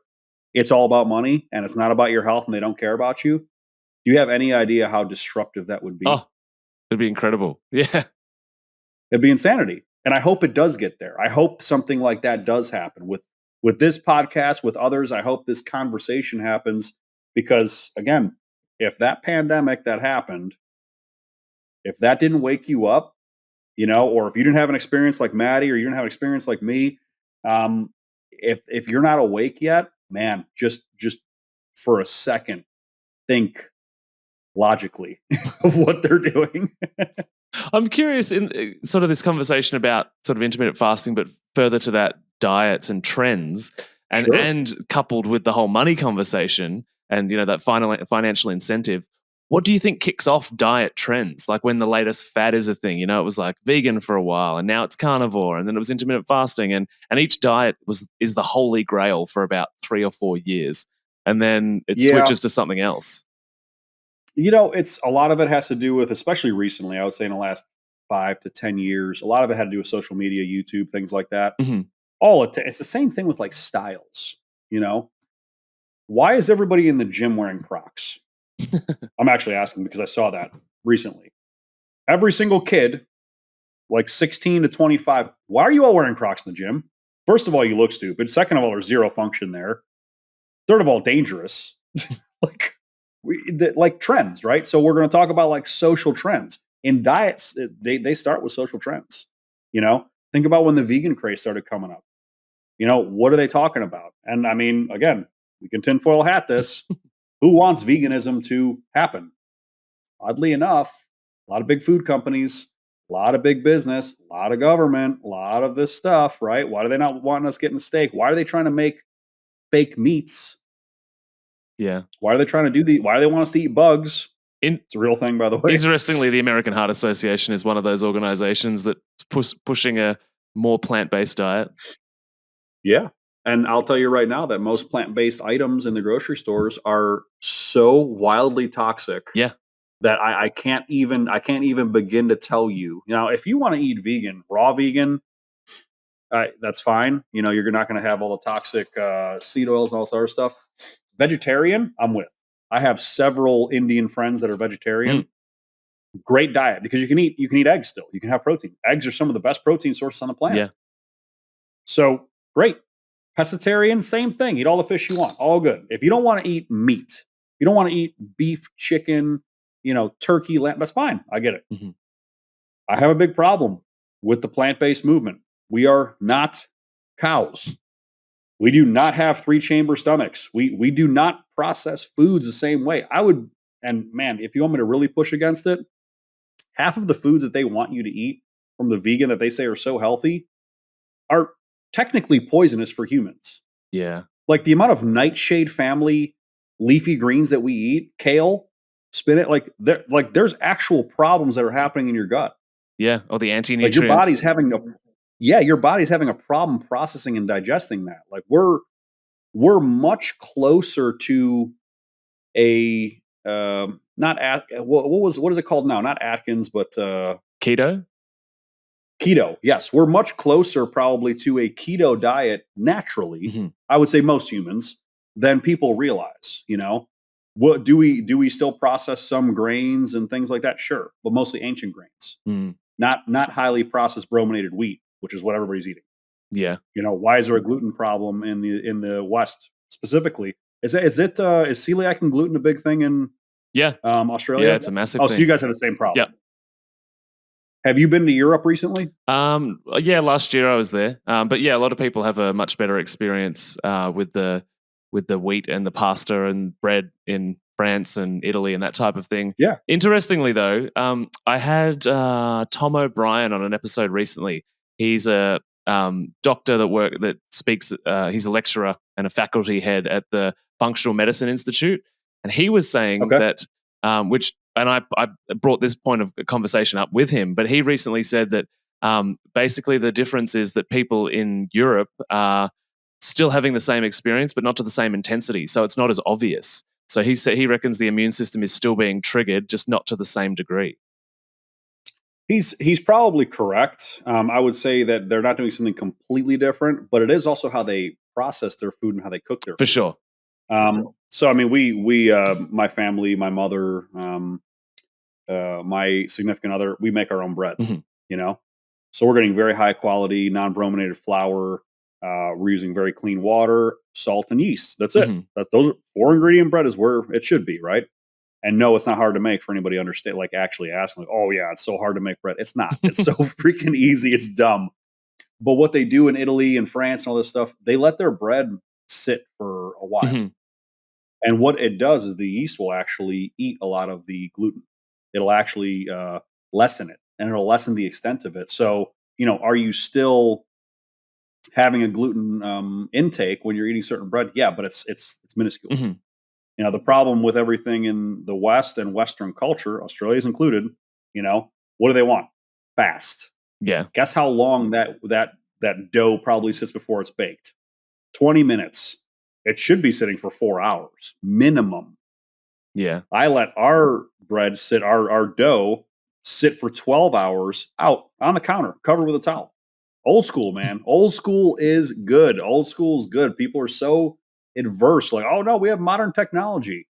it's all about money and it's not about your health and they don't care about you. Do you have any idea how disruptive that would be? Oh, it'd be incredible. Yeah. It'd be insanity. And I hope it does get there. I hope something like that does happen with this podcast, with others. I hope this conversation happens because, again, if that pandemic that happened, if that didn't wake you up, or if you didn't have an experience like Matty or you didn't have an experience like me, if you're not awake yet, man, just for a second, think logically of what they're doing. I'm curious in sort of this conversation about sort of intermittent fasting, but further to that, diets and trends, and Sure. and coupled with the whole money conversation and that financial incentive. What do you think kicks off diet trends? Like when the latest fad is a thing, it was like vegan for a while, and now it's carnivore, and then it was intermittent fasting, and each diet is the holy grail for about 3 or 4 years, and then it Yeah. switches to something else. It's a lot of it has to do with, especially recently, I would say in the last 5 to 10 years, a lot of it had to do with social media, YouTube, things like that. Hmm. It's the same thing with like styles, Why is everybody in the gym wearing Crocs? I'm actually asking because I saw that recently. Every single kid, like 16 to 25, why are you all wearing Crocs in the gym? First of all, you look stupid. Second of all, there's zero function there. Third of all, dangerous. like trends, right? So we're going to talk about like social trends in diets. They start with social trends. Think about when the vegan craze started coming up. What are they talking about? And I mean, again, we can tinfoil hat this. Who wants veganism to happen? Oddly enough, a lot of big food companies, a lot of big business, a lot of government, a lot of this stuff, right? Why do they not want us getting steak? Why are they trying to make fake meats? Yeah. Why are they trying to why do they want us to eat bugs? It's a real thing, by the way. Interestingly, the American Heart Association is one of those organizations that's pushing a more plant-based diet. Yeah. And I'll tell you right now that most plant-based items in the grocery stores are so wildly toxic. Yeah. That I can't even begin to tell you. Now, if you want to eat vegan, raw vegan, that's fine. You're not going to have all the toxic seed oils and all this other stuff. Vegetarian, I'm with. I have several Indian friends that are vegetarian. Great diet because you can eat eggs still. You can have protein. Eggs are some of the best protein sources on the planet. Yeah. So great. Pescatarian, same thing. Eat all the fish you want. All good. If you don't want to eat meat, you don't want to eat beef, chicken, turkey, lamb, that's fine. I get it. Mm-hmm. I have a big problem with the plant-based movement. We are not cows. We do not have 3-chamber stomachs. We do not process foods the same way. And man, if you want me to really push against it, half of the foods that they want you to eat from the vegan that they say are so healthy are technically poisonous for humans. Yeah. Like the amount of nightshade family leafy greens that we eat, kale, spinach, there's actual problems that are happening in your gut. Yeah, or the Like your body's anti-nutrients. having your body's having a problem processing and digesting that. Like we're much closer to a not at what is it called now? Not Atkins, but Keto? keto. Yes, we're much closer probably to a keto diet naturally. Mhm. I would say most humans than people realize. What do we still process some grains and things like that? Sure, but mostly ancient grains, Mm. not highly processed brominated wheat, which is what everybody's eating. Yeah. Why is there a gluten problem in the West specifically? Is celiac and gluten a big thing in Yeah. Yeah, Australia? it's a massive Oh, so you thing. guys have the same problem. Yep. Have you been to Europe recently? Yeah, last year I was there. But yeah, a lot of people have a much better experience with the wheat and the pasta and bread in France and Italy and that type of thing. Yeah. Interestingly, though, I had Tom O'Brien on an episode recently. He's a doctor that speaks. He's a lecturer and a faculty head at the Functional Medicine Institute, and he was saying Okay. that which and I brought this point of conversation up with him, but he recently said that basically the difference is that people in Europe are still having the same experience, but not to the same intensity. So it's not as obvious. So he reckons the immune system is still being triggered, just not to the same degree. He's probably correct. I would say that they're not doing something completely different, but it is also how they process their food and how they cook their For food. sure. So I mean, we my family, my mother, my significant other, we make our own bread. Mhm. So we're getting very high quality, non-brominated flour. We're using very clean water, salt, and yeast. That's it. Mhm. Those 4 ingredient bread is where it should be, right? And no, it's not hard to make for anybody to understand. Like actually asking, like, oh yeah, it's so hard to make bread. It's not. It's so freaking easy. It's dumb. But what they do in Italy and France and all this stuff, they let their bread sit for a while. Mhm. And what it does is the yeast will actually eat a lot of the gluten. It'll actually lessen it, and it'll lessen the extent of it. So, are you still having a gluten intake when you're eating certain bread? Yeah, but it's minuscule. Mhm. The problem with everything in the West and Western culture, Australia's included, what do they want? Fast. Yeah. Guess how long that dough probably sits before it's baked? 20 minutes. It should be sitting for 4 hours minimum. Yeah. I let our bread sit, our dough sit for 12 hours out on the counter, covered with a towel. Old school, man. Old school is good. Old school is good. People are so adverse, like, oh no, we have modern technology.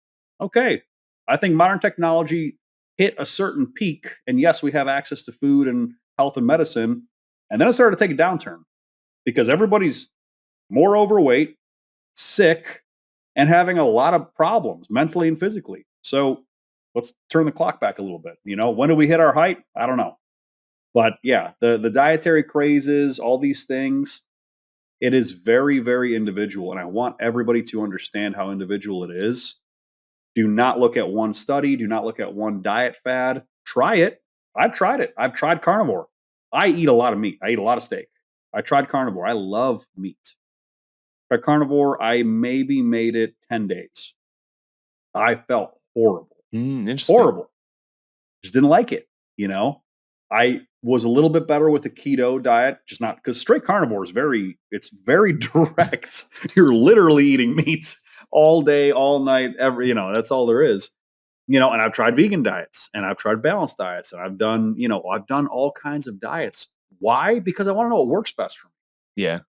Okay. I think modern technology hit a certain peak. And yes, we have access to food and health and medicine. And then it started to take a downturn because everybody's more overweight, sick, and having a lot of problems mentally and physically. So let's turn the clock back a little bit. When did we hit our height? I don't know. But yeah, the dietary crazes, all these things, it is very, very individual. And I want everybody to understand how individual it is. Do not look at one study. Do not look at one diet fad. Try it. I've tried it. I've tried carnivore. I eat a lot of meat. I eat a lot of steak. I tried carnivore. I love meat. By carnivore, I maybe made it 10 days. I felt horrible. Interesting. Horrible. Just didn't like it. I was a little bit better with the keto diet, just not because straight carnivore is it's very direct. You're literally eating meat all day, all night, that's all there is. And I've tried vegan diets and I've tried balanced diets and I've done all kinds of diets. Why? Because I want to know what works best for me. Yeah.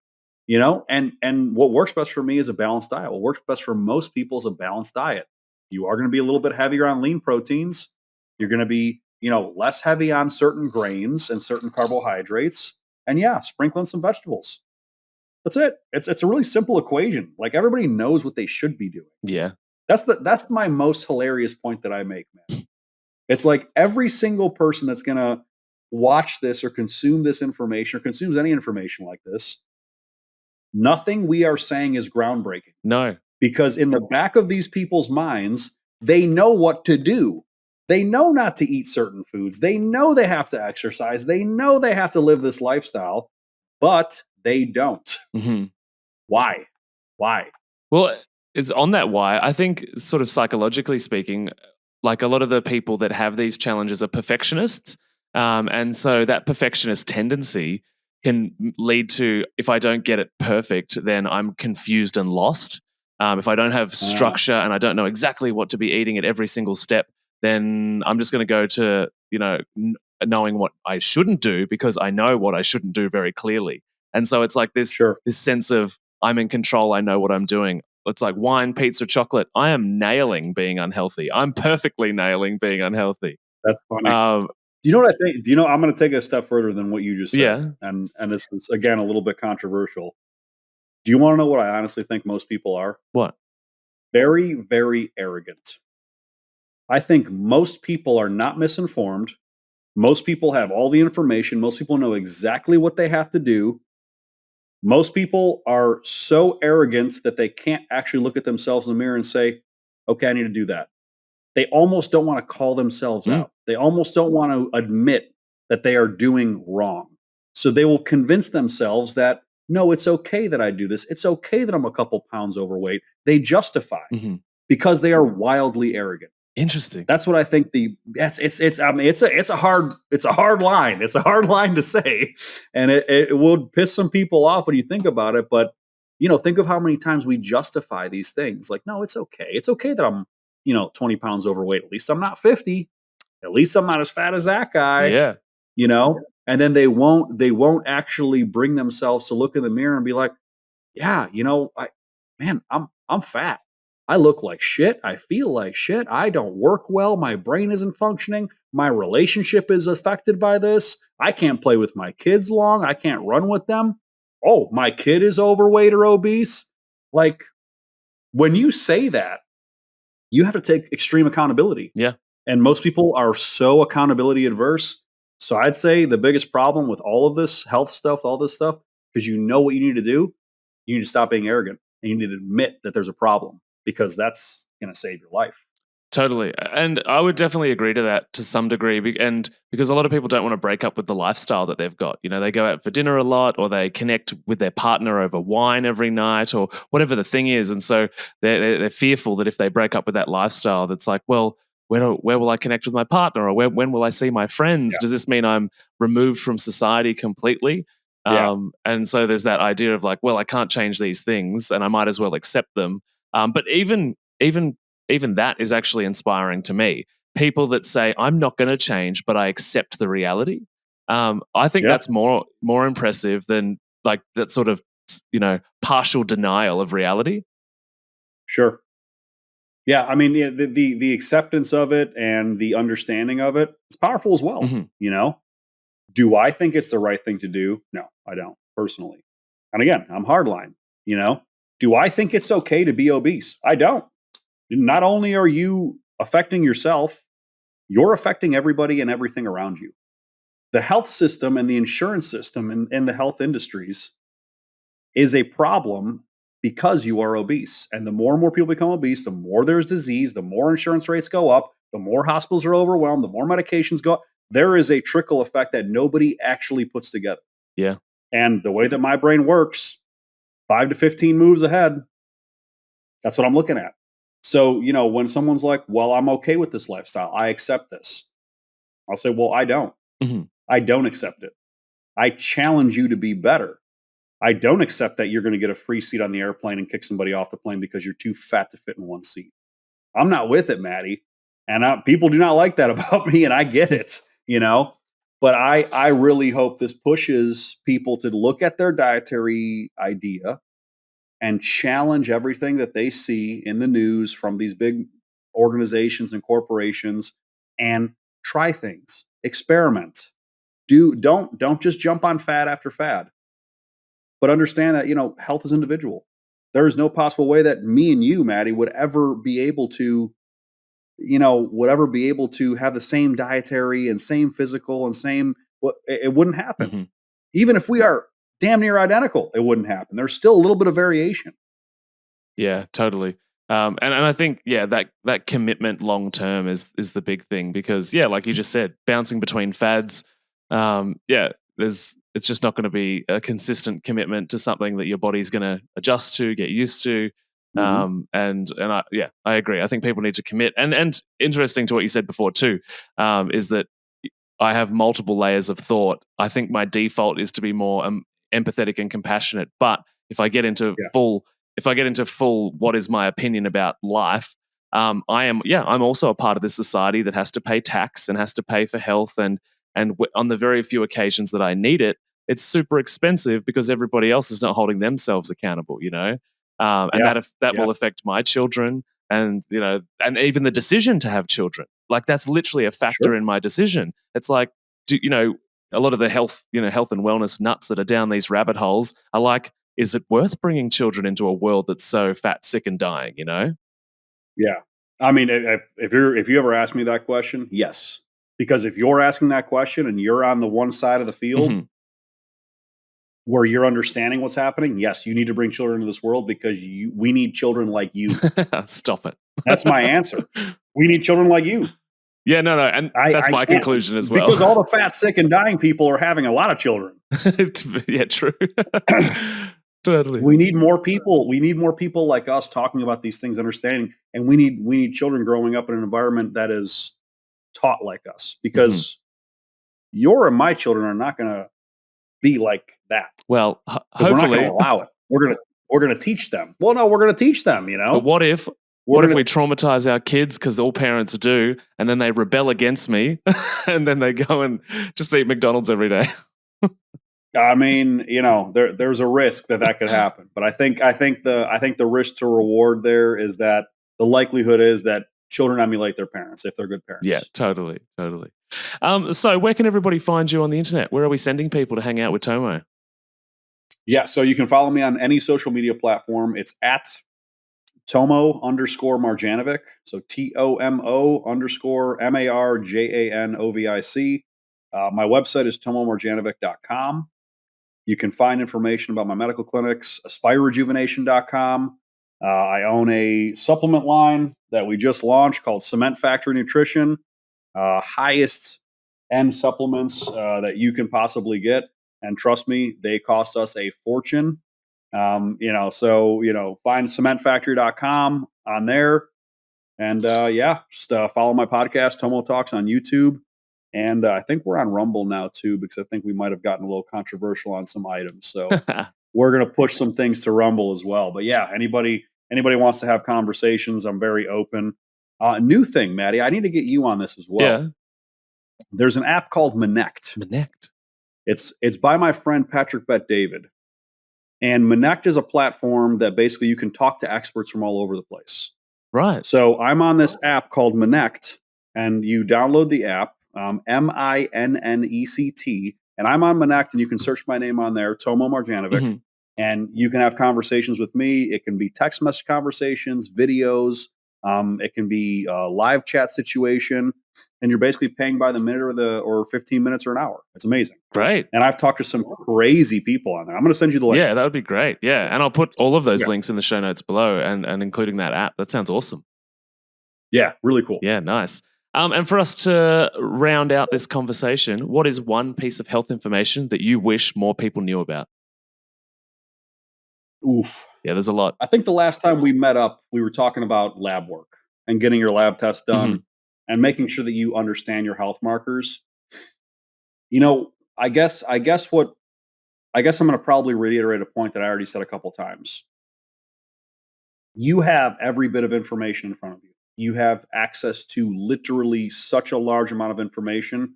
And what works best for me is a balanced diet. What works best for most people is a balanced diet. You are going to be a little bit heavier on lean proteins. You're going to be, less heavy on certain grains and certain carbohydrates. And yeah, sprinkling some vegetables. That's it. It's a really simple equation. Like everybody knows what they should be doing. Yeah. That's my most hilarious point that I make, man. It's like every single person that's going to watch this or consume this information or consumes any information like this, nothing we are saying is groundbreaking No. because in the back of these people's minds, they know what to do. They know not to eat certain foods. They know they have to exercise. They know they have to live this lifestyle, but they don't. Mhm. Why? Why? Well, it's on that why I think sort of psychologically speaking, like a lot of the people that have these challenges are perfectionists. And so that perfectionist tendency can lead to if I don't get it perfect, then I'm confused and lost. If I don't have Ah, structure and I don't know exactly what to be eating at every single step, then I'm just going to go to, knowing what I shouldn't do because I know what I shouldn't do very clearly. And so it's like sure. this sense of I'm in control, I know what I'm doing. It's like wine, pizza, chocolate. I am nailing being unhealthy. I'm perfectly nailing being unhealthy. That's funny. Um, Do you know what I think? Do you know I'm going to take it a step further than what you just said, yeah. and this is again a little bit controversial. Do you want to know what I honestly think most people are? What? Very, very arrogant. I think most people are not misinformed. Most people have all the information. Most people know exactly what they have to do. Most people are so arrogant that they can't actually look at themselves in the mirror and say, okay, I need to do that. They almost don't want to call themselves Mm, out. They almost don't want to admit that they are doing wrong. So they will convince themselves that, no, it's okay that I do this. It's okay that I'm a couple pounds overweight. They justify hmm. because they are wildly arrogant. Interesting. That's what I think it's I mean it's a hard line. It's a hard line to say. And it will piss some people off when you think about it. But think of how many times we justify these things. Like, no, it's okay. It's okay that I'm, 20 pounds overweight. At least I'm not 50. At least I'm not as fat as that guy, Yeah. you know? And then they won't actually bring themselves to look in the mirror and be like, yeah, I'm fat. I look like shit. I feel like shit. I don't work well. My brain isn't functioning. My relationship is affected by this. I can't play with my kids long. I can't run with them. Oh, my kid is overweight or obese. Like, when you say that, you have to take extreme accountability. Yeah. And most people are so accountability adverse. So I'd say the biggest problem with all of this health stuff, all this stuff, because you know what you need to do, you need to stop being arrogant and you need to admit that there's a problem because that's going to save your life. Totally. And I would definitely agree to that to some degree. And because a lot of people don't want to break up with the lifestyle that they've got. They go out for dinner a lot or they connect with their partner over wine every night or whatever the thing is. And so they're fearful that if they break up with that lifestyle, that's like, well, where will I connect with my partner or when will I see my friends? Yeah. Does this mean I'm removed from society completely? Yeah. And so there's that idea of like, well, I can't change these things and I might as well accept them. But even that is actually inspiring to me. People that say, I'm not going to change, but I accept the reality. I think Yeah. that's more impressive than like that sort of, partial denial of reality. Sure. Yeah. I mean, the acceptance of it and the understanding of it, it's powerful as well. Hmm. Do I think it's the right thing to do? No, I don't personally. And again, I'm hardline, you know? Do I think it's okay to be obese? I don't. Not only are you affecting yourself, you're affecting everybody and everything around you. The health system and the insurance system and the health industries is a problem because you are obese. And the more and more people become obese, the more there's disease, the more insurance rates go up, the more hospitals are overwhelmed, the more medications go up. There is a trickle effect that nobody actually puts together. Yeah. And the way that my brain works, 5 to 15 moves ahead, that's what I'm looking at. So, when someone's like, well, I'm okay with this lifestyle, I accept this. I'll say, well, I don't. Hmm. I don't accept it. I challenge you to be better. I don't accept that you're going to get a free seat on the airplane and kick somebody off the plane because you're too fat to fit in one seat. I'm not with it, Maddie. And people do not like that about me, and I get it. But I really hope this pushes people to look at their dietary idea and challenge everything that they see in the news from these big organizations and corporations and try things, experiment. Don't just jump on fad after fad, but understand that health is individual. There is no possible way that me and you, Maddie, would ever be able to have the same dietary and same physical and same. It wouldn't happen. Hmm. Even if we are damn near identical, it wouldn't happen. There's still a little bit of variation. Yeah, totally. And I think that commitment long term is the big thing because like you just said, bouncing between fads, it's just not going to be a consistent commitment to something that your body's going to adjust to, get used to. I agree. I think people need to commit. And interesting to what you said before too, is that I have multiple layers of thought. I think my default is to be more empathetic and compassionate. But if I get into full, what is my opinion about life? I'm also a part of this society that has to pay tax and has to pay for health, and on the very few occasions that I need it, it's super expensive because everybody else is not holding themselves accountable. And that will affect my children, and and even the decision to have children. Like that's literally a factor in my decision. It's like, a lot of the health and wellness nuts that are down these rabbit holes are like, is it worth bringing children into a world that's so fat, sick, and dying? Yeah. I mean, if you ever ask me that question, yes. Because if you're asking that question and you're on the one side of the field where you're understanding what's happening, yes, you need to bring children into this world because we need children like you. Stop it. That's my answer. We need children like you. Yeah, no, and that's my conclusion as well. Because all the fat, sick, and dying people are having a lot of children. Yeah, true. Totally. We need more people. We need more people like us talking about these things, understanding, and we need children growing up in an environment that is taught like us. Because your and my children are not going to be like that. Well, hopefully we're not going to allow it. We're gonna teach them. Well, no, we're going to teach them. But what if we traumatize our kids, because all parents do, and then they rebel against me, and then they go and just eat McDonald's every day? I mean, there's a risk that could happen, but I think the risk to reward there is that the likelihood is that children emulate their parents if they're good parents. Yeah, totally. So where can everybody find you on the internet? Where are we sending people to hang out with Tomo? Yeah, so you can follow me on any social media platform. It's at Tomo_Marjanovic. So TOMO_MARJANOVIC. My website is tomomarjanovic.com. You can find information about my medical clinics, aspirerejuvenation.com. I own a supplement line that we just launched called Cement Factory Nutrition. Highest end supplements that you can possibly get. And trust me, they cost us a fortune. Find cementfactory.com on there. And just follow my podcast, Tomo Talks, on YouTube. And I think we're on Rumble now too, because I think we might have gotten a little controversial on some items. So we're going to push some things to Rumble as well. But yeah, anybody wants to have conversations, I'm very open. New thing, Matty, I need to get you on this as well. Yeah. There's an app called Minect. It's by my friend Patrick Bet-David. And Minect is a platform that basically you can talk to experts from all over the place. Right. So I'm on this app called Minect, and you download the app, MINNECT, and I'm on Minect, and you can search my name on there, Tomo Marjanovic, and you can have conversations with me. It can be text message conversations, videos. It can be a live chat situation, and you're basically paying by the minute or 15 minutes or an hour. It's amazing. Great. And I've talked to some crazy people on there. I'm going to send you the link. Yeah, that would be great. Yeah, and I'll put all of those links in the show notes below, and including that app. That sounds awesome. Yeah, really cool. Yeah, nice. And for us to round out this conversation, what is one piece of health information that you wish more people knew about? Oof. Yeah, there's a lot. I think the last time we met up, we were talking about lab work and getting your lab test done and making sure that you understand your health markers. I guess I'm going to probably reiterate a point that I already said a couple times. You have every bit of information in front of you. You have access to literally such a large amount of information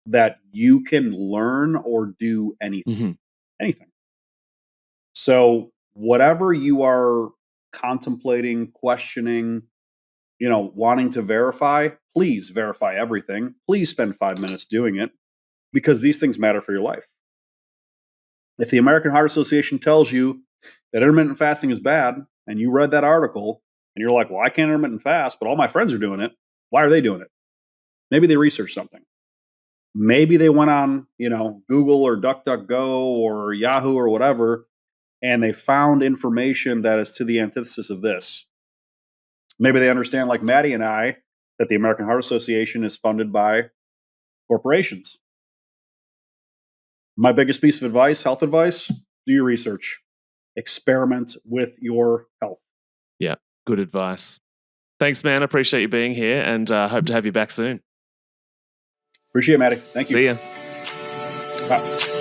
that you can learn or do anything. Anything. So whatever you are contemplating, questioning, wanting to verify, please verify everything. Please spend 5 minutes doing it, because these things matter for your life. If the American Heart Association tells you that intermittent fasting is bad, and you read that article and you're like, well, I can't intermittent fast, but all my friends are doing it. Why are they doing it? Maybe they researched something. Maybe they went on, Google or DuckDuckGo or Yahoo or whatever, and they found information that is to the antithesis of this. Maybe they understand, like Matty and I, that the American Heart Association is funded by corporations. My biggest piece of advice, health advice, do your research. Experiment with your health. Yeah, good advice. Thanks, man. I appreciate you being here, and hope to have you back soon. Appreciate it, Matty. Thank you. See ya. Bye.